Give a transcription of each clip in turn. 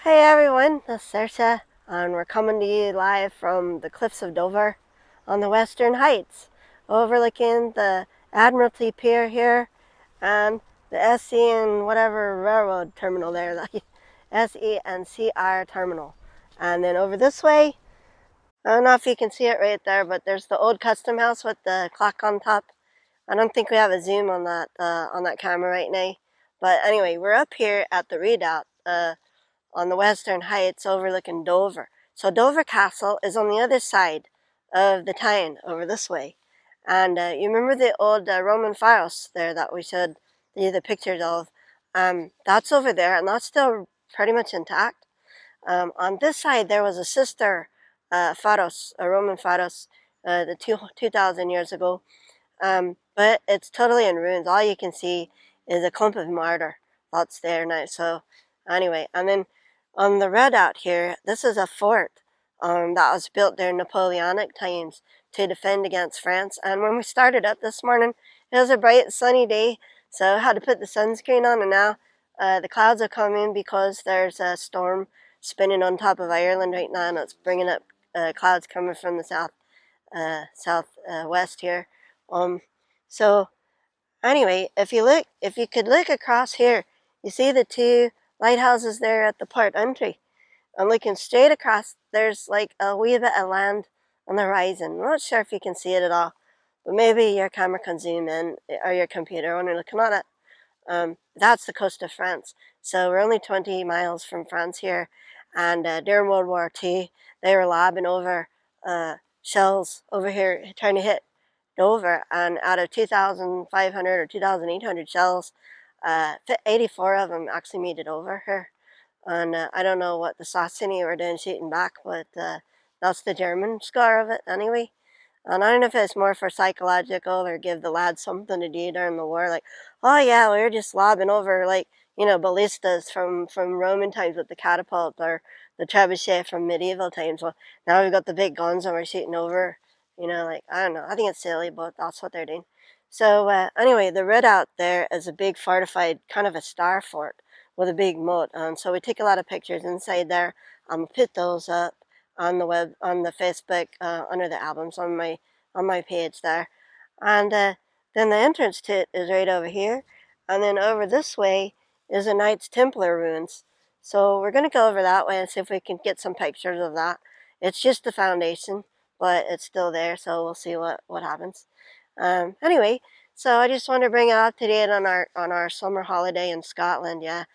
Hey everyone, this is Saoirse, and we're coming to you live from the cliffs of Dover on the Western Heights, overlooking the Admiralty Pier here and the SE and whatever railroad terminal there, like SE and CR terminal. And then over this way, I don't know if you can see it right there, but there's the old custom house with the clock on top. I don't think we have a zoom on that camera right now. But anyway, we're up here at the redoubt. On the Western Heights overlooking Dover. So Dover Castle is on the other side of the town, over this way. And you remember the old Roman Pharos there that we showed the pictures of? That's over there, and that's still pretty much intact. On this side, there was a sister Pharos, a Roman Pharos, 2,000 years ago. But it's totally in ruins. All you can see is a clump of mortar that's there now. So anyway, and then on the redoubt here, this is a fort that was built during Napoleonic times to defend against France. And when we started up this morning, it was a bright sunny day, so I had to put the sunscreen on, and now the clouds are coming because there's a storm spinning on top of Ireland right now, and it's bringing up clouds coming from the southwest here. So anyway, if you could look across here, you see the two lighthouses there at the port entry. And looking straight across, there's like a wee bit of land on the horizon. I'm not sure if you can see it at all, but maybe your camera can zoom in, or your computer when you're looking at it. That's the coast of France. So we're only 20 miles from France here. And during World War II, they were lobbing over shells over here, trying to hit Dover. And out of 2,500 or 2,800 shells, 84 of them actually made it over here. And I don't know what the sasana were doing shooting back, but that's the German scar of it anyway. And I don't know if it's more for psychological or give the lads something to do during the war. Like, oh yeah, we were just lobbing over, like, ballistas from Roman times with the catapult, or the trebuchet from medieval times. Well, now we've got the big guns and we're shooting over, like, I don't know. I think it's silly, but that's what they're doing. So anyway, the redoubt there is a big fortified, kind of a star fort with a big moat. And so we take a lot of pictures inside there. I'm put those up on the web, on the Facebook, under the albums on my page there. And then the entrance to it is right over here. And then over this way is the Knights Templar ruins. So we're going to go over that way and see if we can get some pictures of that. It's just the foundation, but it's still there, so we'll see what happens. Anyway, so I just want to bring it up to date on our summer holiday in Scotland. Yeah,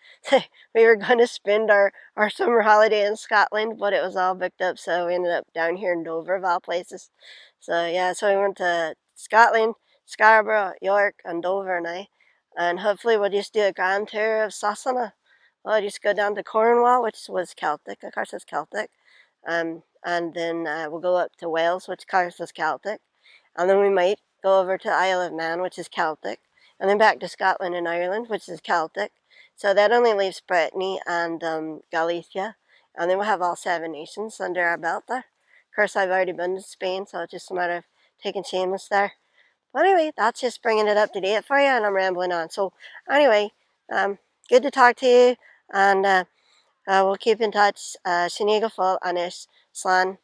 we were going to spend our summer holiday in Scotland, but it was all booked up, so we ended up down here in Dover, of all places. So yeah, so we went to Scotland, Scarborough, York, and Dover now, and hopefully we'll just do a grand tour of Sasana. We'll just go down to Cornwall, which was Celtic, of course it's Celtic, and then we'll go up to Wales, which of course is Celtic, and then we might go over to Isle of Man, which is Celtic, and then back to Scotland and Ireland, which is Celtic. So that only leaves Brittany and Galicia, and then we'll have all 7 nations under our belt there. Of course, I've already been to Spain, so it's just a matter of taking Seamus there. But anyway, that's just bringing it up to date for you, and I'm rambling on. So anyway, good to talk to you, and we'll keep in touch. Shaniga full anish slan.